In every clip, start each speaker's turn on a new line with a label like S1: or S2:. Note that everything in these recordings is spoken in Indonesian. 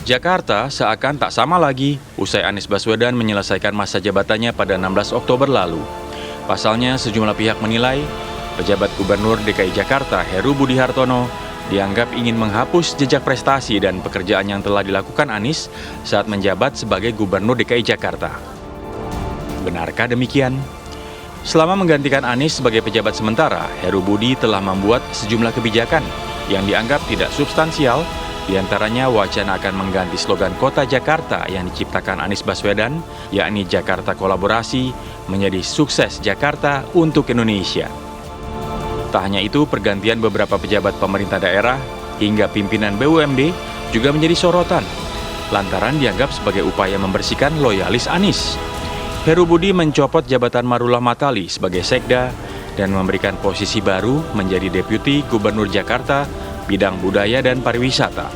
S1: Jakarta seakan tak sama lagi usai Anies Baswedan menyelesaikan masa jabatannya pada 16 Oktober lalu. Pasalnya, sejumlah pihak menilai pejabat Gubernur DKI Jakarta Heru Budi Hartono dianggap ingin menghapus jejak prestasi dan pekerjaan yang telah dilakukan Anies saat menjabat sebagai Gubernur DKI Jakarta. Benarkah demikian? Selama menggantikan Anies sebagai pejabat sementara, Heru Budi telah membuat sejumlah kebijakan yang dianggap tidak substansial. Di antaranya wacana akan mengganti slogan Kota Jakarta yang diciptakan Anies Baswedan, yakni Jakarta Kolaborasi, menjadi Sukses Jakarta untuk Indonesia. Tak hanya itu, pergantian beberapa pejabat pemerintah daerah hingga pimpinan BUMD juga menjadi sorotan, lantaran dianggap sebagai upaya membersihkan loyalis Anies. Heru Budi mencopot jabatan Marullah Matali sebagai sekda dan memberikan posisi baru menjadi Deputi Gubernur Jakarta bidang budaya dan pariwisata.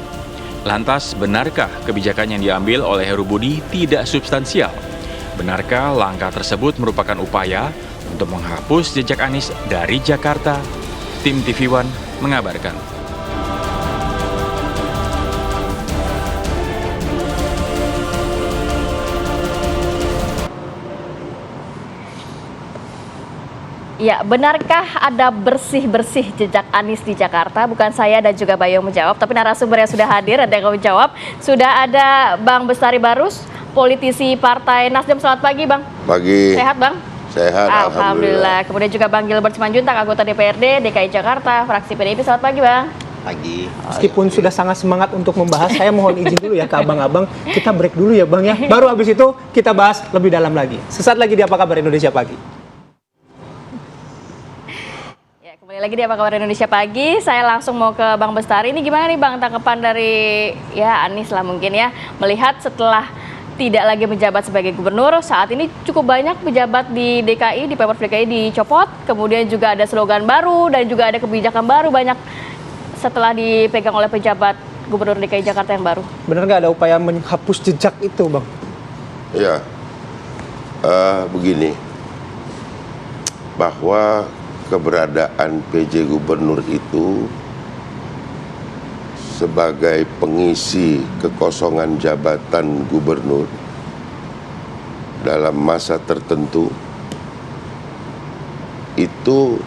S1: Lantas, benarkah kebijakan yang diambil oleh Heru Budi tidak substansial? Benarkah langkah tersebut merupakan upaya untuk menghapus jejak Anies dari Jakarta? Tim TV One mengabarkan.
S2: Ya, benarkah ada bersih-bersih jejak Anies di Jakarta? Bukan saya dan juga Bayu menjawab, tapi narasumber yang sudah hadir ada yang menjawab. Sudah ada Bang Bestari Barus, politisi Partai Nasdem. Selamat pagi, Bang.
S3: Pagi.
S2: Sehat, Bang?
S3: Sehat,
S2: Alhamdulillah. Kemudian juga Bang Gilbert Simanjuntak, anggota DPRD DKI Jakarta, fraksi PDIP. Selamat pagi, Bang.
S4: Pagi. Meskipun sudah sangat semangat untuk membahas, saya mohon izin dulu ya ke abang-abang. Kita break dulu ya, Bang ya. Baru habis itu kita bahas lebih dalam lagi. Sesaat lagi di Apa Kabar Indonesia Pagi.
S2: Kembali lagi di Apa Kabar Indonesia Pagi, saya langsung mau ke Bang Bestari. Ini gimana nih Bang tanggapan dari Anies lah mungkin ya, melihat setelah tidak lagi menjabat sebagai gubernur, saat ini cukup banyak pejabat di DKI, di Pemprov DKI dicopot, kemudian juga ada slogan baru dan juga ada kebijakan baru banyak setelah dipegang oleh pejabat Gubernur DKI Jakarta yang baru. Benar nggak ada upaya menghapus jejak itu, Bang?
S3: Ya, begini, bahwa keberadaan PJ Gubernur itu sebagai pengisi kekosongan jabatan gubernur dalam masa tertentu itu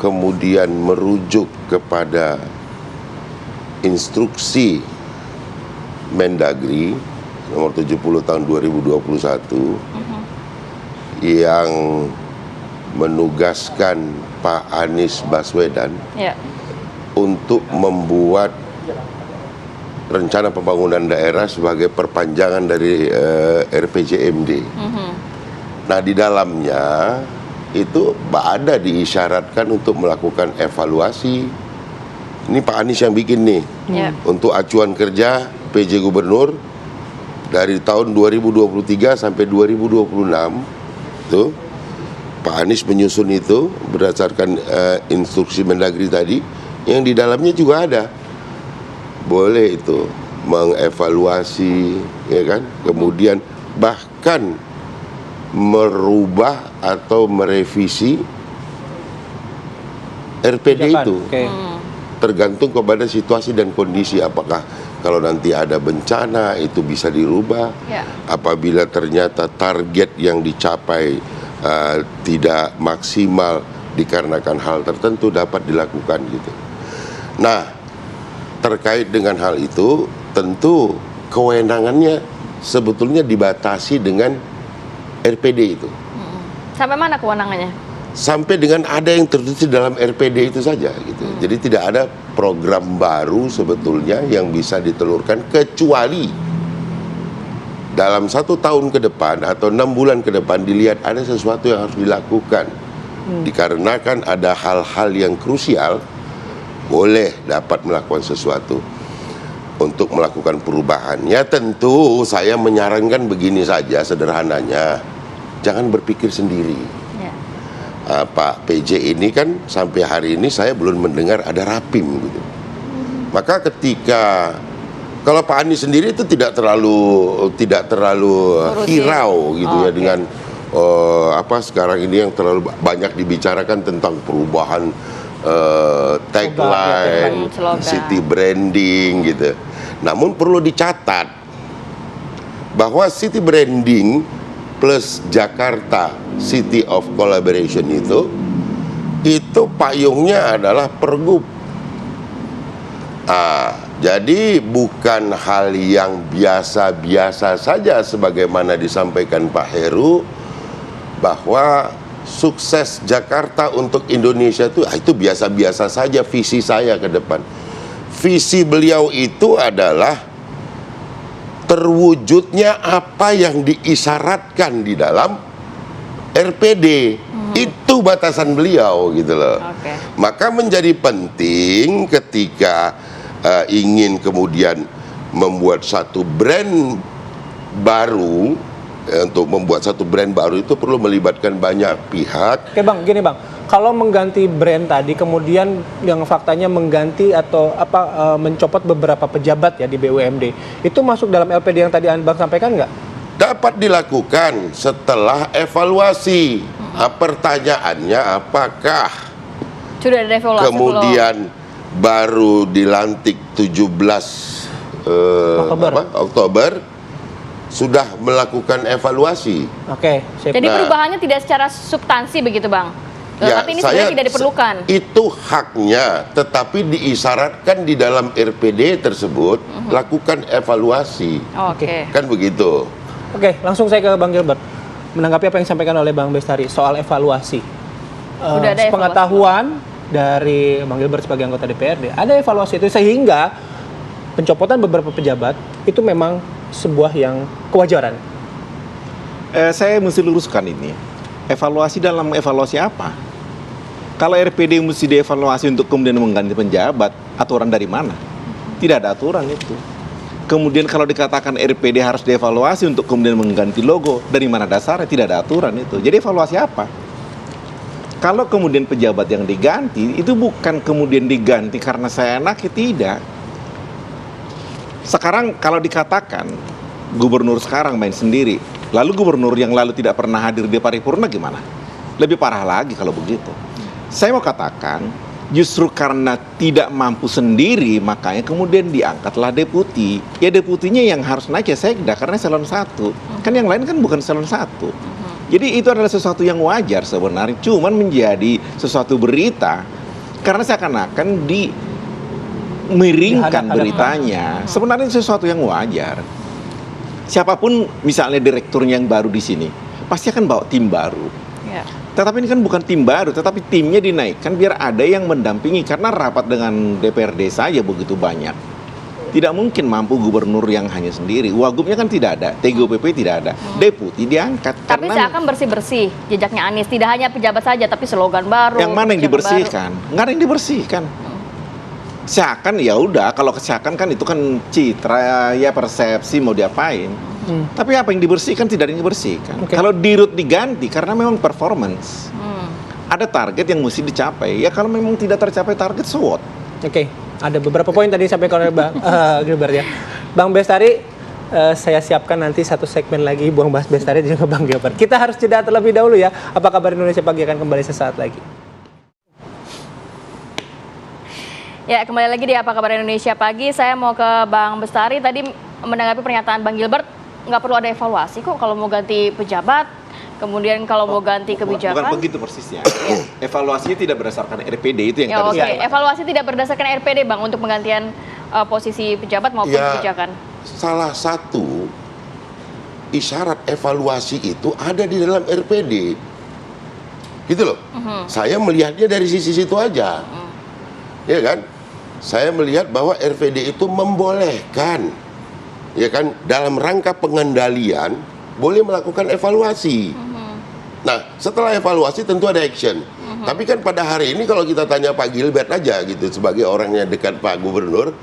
S3: kemudian merujuk kepada instruksi Mendagri nomor 70 tahun 2021 yang menugaskan Pak Anies Baswedan untuk membuat rencana pembangunan daerah sebagai perpanjangan dari RPJMD. Nah, di dalamnya itu ada diisyaratkan untuk melakukan evaluasi. Ini Pak Anies yang bikin nih, untuk acuan kerja PJ Gubernur dari tahun 2023 sampai 2026 tuh. Pak Anies menyusun itu berdasarkan instruksi Mendagri tadi, yang di dalamnya juga ada. Boleh itu mengevaluasi, ya kan? Kemudian bahkan merubah atau merevisi RPD itu. Tergantung kepada situasi dan kondisi. Apakah kalau nanti ada bencana itu bisa dirubah. Apabila ternyata target yang dicapai tidak maksimal dikarenakan hal tertentu dapat dilakukan gitu. Nah, terkait dengan hal itu tentu kewenangannya sebetulnya dibatasi dengan RPD itu.
S2: Sampai mana kewenangannya?
S3: Sampai dengan ada yang tertulis dalam RPD itu saja gitu. Jadi tidak ada program baru sebetulnya yang bisa ditelurkan kecuali dalam 1 tahun ke depan atau 6 bulan ke depan dilihat ada sesuatu yang harus dilakukan. Dikarenakan ada hal-hal yang krusial, boleh dapat melakukan sesuatu untuk melakukan perubahan. Ya tentu saya menyarankan begini saja sederhananya, jangan berpikir sendiri. Pak PJ ini kan sampai hari ini saya belum mendengar ada rapim gitu. Maka ketika kalau Pak Anies sendiri itu tidak terlalu hirau gitu ya dengan sekarang ini yang terlalu banyak dibicarakan tentang perubahan tagline,
S2: slogan.
S3: city branding gitu. Namun perlu dicatat bahwa city branding plus Jakarta City of Collaboration itu payungnya adalah Pergub. Jadi bukan hal yang biasa-biasa saja sebagaimana disampaikan Pak Heru bahwa sukses Jakarta untuk Indonesia itu biasa-biasa saja visi saya ke depan. Visi beliau itu adalah terwujudnya apa yang diisyaratkan di dalam RPD. Itu batasan beliau gitu loh.
S2: Oke.
S3: Maka menjadi penting ketika ingin kemudian membuat satu brand baru. Untuk membuat satu brand baru itu perlu melibatkan banyak pihak.
S4: Oke Bang, gini Bang, kalau mengganti brand tadi kemudian yang faktanya mengganti atau mencopot beberapa pejabat ya di BUMD, itu masuk dalam LPD yang tadi Bang sampaikan nggak?
S3: Dapat dilakukan setelah evaluasi. Pertanyaannya apakah
S2: Sudah ada evaluasi
S3: kemudian baru dilantik 17 Oktober sudah melakukan evaluasi.
S4: Oke,
S2: Jadi perubahannya tidak secara substansi begitu Bang? Tapi ini sebenarnya tidak diperlukan.
S3: Itu haknya, tetapi diisyaratkan di dalam RPD tersebut lakukan evaluasi.
S2: Oke.
S3: Kan begitu.
S4: Oke, langsung saya ke Bang Gilbert. Menanggapi apa yang disampaikan oleh Bang Bestari soal evaluasi.
S2: Udah ada
S4: Sepengetahuan dari Bang Gilbert sebagai anggota DPRD, ada evaluasi itu sehingga pencopotan beberapa pejabat itu memang sebuah yang kewajaran.
S5: Saya mesti luruskan ini. Evaluasi dalam evaluasi apa? Kalau RPD mesti dievaluasi untuk kemudian mengganti penjabat, aturan dari mana? Tidak ada aturan itu. Kemudian kalau dikatakan RPD harus dievaluasi untuk kemudian mengganti logo, dari mana dasarnya? Tidak ada aturan itu. Jadi evaluasi apa? Kalau kemudian pejabat yang diganti, itu bukan kemudian diganti karena saya enak, ya tidak. Sekarang kalau dikatakan gubernur sekarang main sendiri, lalu gubernur yang lalu tidak pernah hadir di paripurna gimana? Lebih parah lagi kalau begitu. Saya mau katakan, justru karena tidak mampu sendiri, makanya kemudian diangkatlah deputi. Ya deputinya yang harus naik ya sekda, karena salon 1. Kan yang lain kan bukan salon 1. Jadi itu adalah sesuatu yang wajar sebenarnya, cuman menjadi sesuatu berita karena seakan-akan miringkan beritanya. Sebenarnya sesuatu yang wajar. Siapapun misalnya direkturnya yang baru di sini, pasti akan bawa tim baru.
S2: Ya.
S5: Tetapi ini kan bukan tim baru, tetapi timnya dinaikkan biar ada yang mendampingi. Karena rapat dengan DPRD saja begitu banyak. Tidak mungkin mampu gubernur yang hanya sendiri. Wagubnya kan tidak ada, TGOPP tidak ada, deputi diangkat.
S2: Tapi seakan bersih-bersih jejaknya Anies. Tidak hanya pejabat saja, tapi slogan baru.
S5: Yang mana yang dibersihkan? Nggak ada yang dibersihkan. Seakan ya udah, kalau seakan kan itu kan citra ya persepsi mau diapain. Tapi apa yang dibersihkan tidak ada yang dibersihkan. Kalau dirut diganti karena memang performance. Ada target yang mesti dicapai. Ya kalau memang tidak tercapai target, so what?
S4: Oke, ada beberapa poin tadi disampaikan oleh Bang Gilbert ya. Bang Bestari, saya siapkan nanti satu segmen lagi Bang Bestari dan juga Bang Gilbert. Kita harus jeda terlebih dahulu ya. Apa kabar Indonesia Pagi akan kembali sesaat lagi.
S2: Ya, kembali lagi di Apa Kabar Indonesia Pagi. Saya mau ke Bang Bestari. Tadi menanggapi pernyataan Bang Gilbert, nggak perlu ada evaluasi kok kalau mau ganti pejabat, kemudian kalau mau ganti kebijakan.
S5: Bukan begitu persisnya. Evaluasinya tidak berdasarkan RPD, itu yang
S2: Ya,
S5: tadi
S2: oke. Evaluasi tidak berdasarkan RPD, Bang, untuk penggantian posisi pejabat maupun kebijakan.
S3: Salah satu isyarat evaluasi itu ada di dalam RPD. Gitu loh. Saya melihatnya dari sisi situ aja. Ya kan? Saya melihat bahwa RPD itu membolehkan, ya kan, dalam rangka pengendalian boleh melakukan evaluasi. Nah, setelah evaluasi tentu ada action. Tapi kan pada hari ini kalau kita tanya Pak Gilbert aja gitu, sebagai orang yang dekat Pak Gubernur,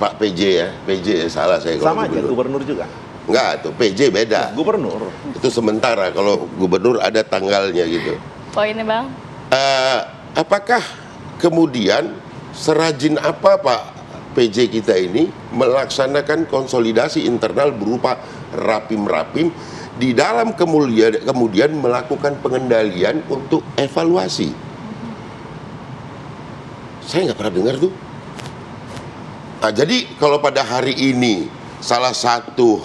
S3: Pak PJ ya, PJ salah saya kalau
S5: sama aja gubernur juga.
S3: Enggak, tuh PJ beda.
S5: Gubernur.
S3: Itu sementara, kalau gubernur ada tanggalnya gitu.
S2: Poinnya, Bang?
S3: Apakah kemudian serajin apa Pak PJ kita ini melaksanakan konsolidasi internal berupa rapim-rapim di dalam kemudian melakukan pengendalian untuk evaluasi. Saya nggak pernah dengar tuh. Nah, jadi kalau pada hari ini salah satu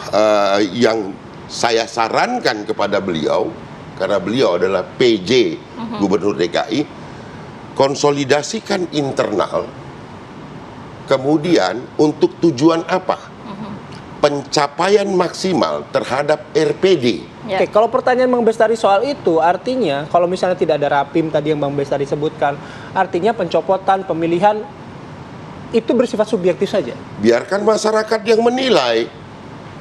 S3: yang saya sarankan kepada beliau, karena beliau adalah PJ Gubernur DKI, konsolidasikan internal, kemudian untuk tujuan apa? Pencapaian maksimal terhadap RPD.
S2: Ya.
S4: Oke, kalau pertanyaan Bang Bestari soal itu, artinya kalau misalnya tidak ada rapim tadi yang Bang Bestari sebutkan, artinya pencopotan, pemilihan itu bersifat subjektif saja.
S3: Biarkan masyarakat yang menilai.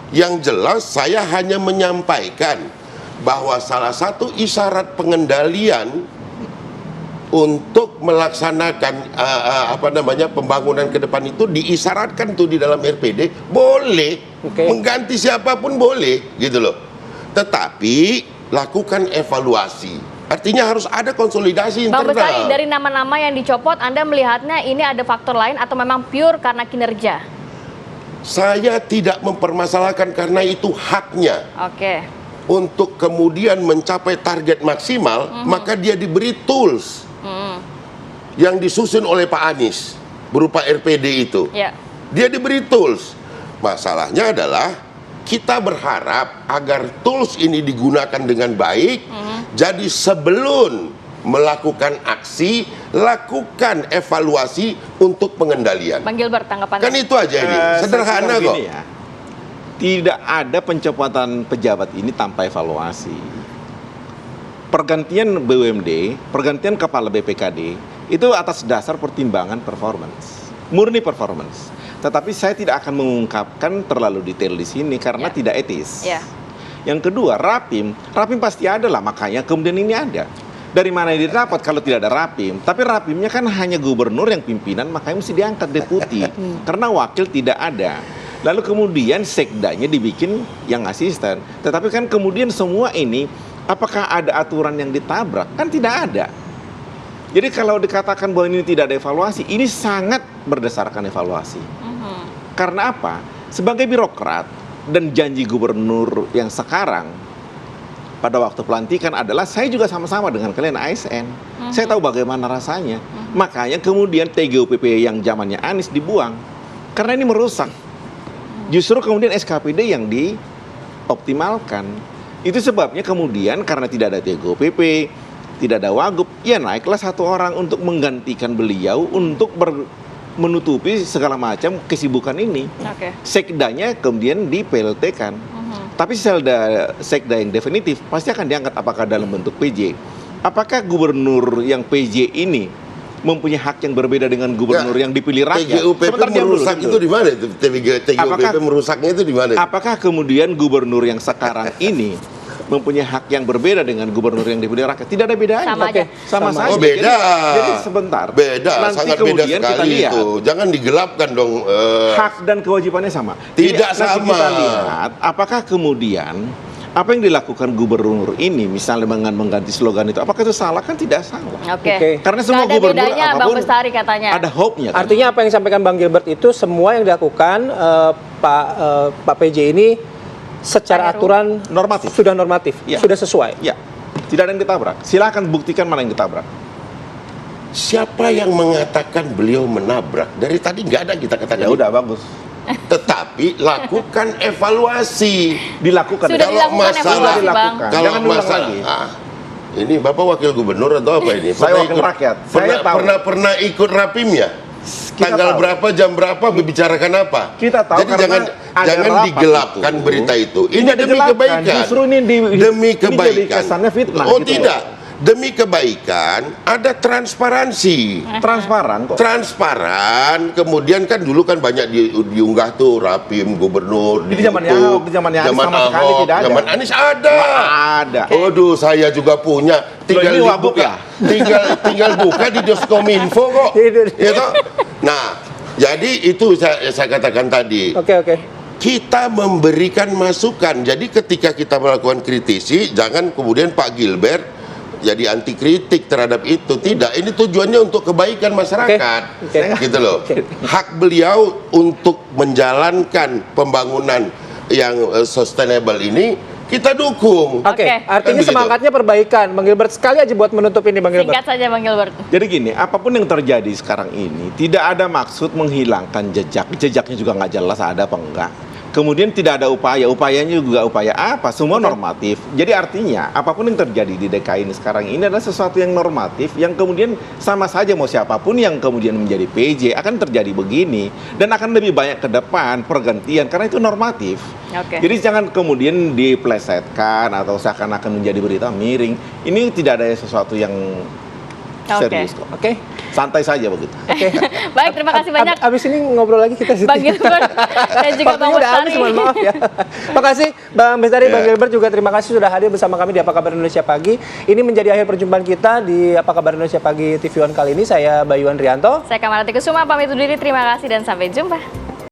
S3: Yang jelas saya hanya menyampaikan bahwa salah satu isyarat pengendalian untuk melaksanakan pembangunan ke depan itu diisyaratkan tuh di dalam RPD, boleh mengganti siapapun boleh gitu loh. Tetapi lakukan evaluasi. Artinya harus ada konsolidasi
S2: Bang
S3: internal.
S2: Bestari, dari nama-nama yang dicopot, Anda melihatnya ini ada faktor lain atau memang pure karena kinerja?
S3: Saya tidak mempermasalahkan karena itu haknya.
S2: Oke.
S3: Untuk kemudian mencapai target maksimal, maka dia diberi tools yang disusun oleh Pak Anies berupa RPD itu.
S2: Ya.
S3: Dia diberi tools. Masalahnya adalah kita berharap agar tools ini digunakan dengan baik. Jadi sebelum melakukan aksi, lakukan evaluasi untuk pengendalian.
S2: Bang Gilbert, tanggapannya?
S3: Kan itu aja ini, sederhana kok.
S5: Ya. Tidak ada pencopotan pejabat ini tanpa evaluasi. Pergantian BUMD, pergantian kepala BPKD, itu atas dasar pertimbangan performance, murni performance. Tetapi saya tidak akan mengungkapkan terlalu detail di sini karena tidak etis.
S2: Ya.
S5: Yang kedua, rapim pasti ada lah, makanya kemudian ini ada. Dari mana didapat kalau tidak ada rapim? Tapi rapimnya kan hanya gubernur yang pimpinan, makanya mesti diangkat deputi. Karena wakil tidak ada. Lalu kemudian sekdanya dibikin yang asisten. Tetapi kan kemudian semua ini, apakah ada aturan yang ditabrak? Kan tidak ada. Jadi kalau dikatakan bahwa ini tidak ada evaluasi, ini sangat berdasarkan evaluasi. Karena apa? Sebagai birokrat dan janji gubernur yang sekarang pada waktu pelantikan adalah saya juga sama-sama dengan kalian ASN. Saya tahu bagaimana rasanya. Makanya kemudian TGUPP yang zamannya Anies dibuang. Karena ini merusak. Justru kemudian SKPD yang dioptimalkan. Itu sebabnya kemudian karena tidak ada TGUPP, tidak ada Wagub, ya naiklah satu orang untuk menggantikan beliau untuk menutupi segala macam kesibukan ini. Sekdanya kemudian di PLT-kan. Tapi sekda yang definitif pasti akan diangkat apakah dalam bentuk PJ. Apakah gubernur yang PJ ini mempunyai hak yang berbeda dengan gubernur yang dipilih rakyat?
S3: TGUPP merusak itu di mana itu? TGUPP merusaknya itu di mana?
S5: Apakah kemudian gubernur yang sekarang ini mempunyai hak yang berbeda dengan gubernur yang dipilih rakyat? Tidak ada bedanya.
S2: Sama aja.
S5: Sama saja.
S3: Oh, beda.
S5: Jadi sebentar.
S3: Beda,
S5: nanti
S3: sangat beda
S5: kemudian kita
S3: sekali
S5: lihat,
S3: itu. Jangan digelapkan dong.
S5: hak dan kewajibannya sama.
S3: Tidak
S5: Jadi, nanti
S3: sama.
S5: kita lihat apakah kemudian apa yang dilakukan gubernur ini misalnya dengan mengganti slogan itu, apakah itu salah? Kan tidak salah. Karena semua
S2: Nggak ada
S5: gubernur
S2: bedanya, Bang
S5: apapun
S2: Bestari katanya.
S5: ada hope-nya. Kan?
S4: Artinya apa yang disampaikan Bang Gilbert itu semua yang dilakukan Pak PJ ini secara aturan
S5: Normatif.
S4: sudah normatif,
S5: Ya.
S4: sudah sesuai.
S5: Ya, tidak ada yang ditabrak. Silakan buktikan mana yang ditabrak.
S3: Siapa yang mengatakan beliau menabrak? Dari tadi nggak ada kita katakan.
S5: Ya udah bagus.
S3: Tetapi lakukan evaluasi.
S5: Dilakukan.
S2: Sudah
S3: Kalau
S2: dilakukan
S3: masalah-
S2: evaluasi, Bang.
S3: Kalau
S5: Jangan diulang
S3: masalah,
S5: lagi.
S3: Ini Bapak wakil gubernur atau apa ini?
S5: Saya wakil rakyat. Saya tahu.
S3: Pernah ikut rapimnya?
S5: Kita
S3: Tanggal
S5: tahu.
S3: berapa, jam berapa, membicarakan apa?
S5: Kita tahu
S3: Jadi
S5: karena ada
S3: jangan
S5: rapat
S3: digelapkan
S5: itu.
S3: berita itu. Ini
S5: Tidak
S3: demi
S5: digelapkan.
S3: kebaikan.
S5: Justru ini
S3: demi
S5: ini jadi
S3: kebaikan.
S5: kesannya fitnah,
S3: Oh
S5: gitu.
S3: tidak, demi kebaikan ada transparansi.
S5: Transparan kok.
S3: Transparan, kemudian kan dulu kan banyak diunggah tuh rapim gubernur
S5: Di zamannya
S3: YouTube.
S5: Ahok, di zamannya Anies
S3: Zaman
S5: sama sekali
S3: Ahok,
S5: tidak ada.
S3: zaman Anies ada.
S5: Nggak ada.
S3: Waduh, saya juga punya. Tinggal
S5: ini Wagub
S3: dibuka,
S5: ya?
S3: tinggal buka di Diskominfo kok. Ya toh? Nah, jadi itu saya katakan tadi.
S4: Oke.
S3: Kita memberikan masukan. Jadi ketika kita melakukan kritisi, jangan kemudian Pak Gilbert jadi anti kritik terhadap itu. Tidak, ini tujuannya untuk kebaikan masyarakat.
S4: Oke.
S3: Gitu loh. Hak beliau untuk menjalankan pembangunan yang sustainable ini kita dukung.
S4: Oke,
S2: Oke.
S4: artinya
S3: Kan begitu.
S4: semangatnya perbaikan. Bang Gilbert, sekali aja buat menutup ini Bang Gilbert.
S2: Singkat saja Bang Gilbert.
S5: Jadi gini, apapun yang terjadi sekarang ini tidak ada maksud menghilangkan jejak. Jejaknya juga nggak jelas ada apa enggak. Kemudian tidak ada upayanya juga upaya apa, semua normatif. Jadi artinya apapun yang terjadi di DKI ini sekarang ini adalah sesuatu yang normatif yang kemudian sama saja mau siapapun yang kemudian menjadi PJ akan terjadi begini dan akan lebih banyak ke depan pergantian karena itu normatif.
S2: Oke.
S5: Jadi jangan kemudian diplesetkan atau seakan-akan menjadi berita miring. Ini tidak ada sesuatu yang serius kok.
S4: Oke.
S5: Santai saja begitu.
S2: Baik, terima kasih banyak
S4: Abis ini ngobrol lagi kita
S2: Bang Gilbert dan juga Bang
S4: Waktunya udah habis,
S2: Bestari.
S4: mohon maaf ya. Makasih Bang Bestari, Bang
S3: Ya.
S4: Gilbert juga terima kasih sudah hadir bersama kami di Apa Kabar Indonesia Pagi. Ini menjadi akhir perjumpaan kita di Apa Kabar Indonesia Pagi TV One kali ini. Saya Bayu Andrianto.
S2: Saya Kamarati Kusuma pamit undur diri. Terima kasih dan sampai jumpa.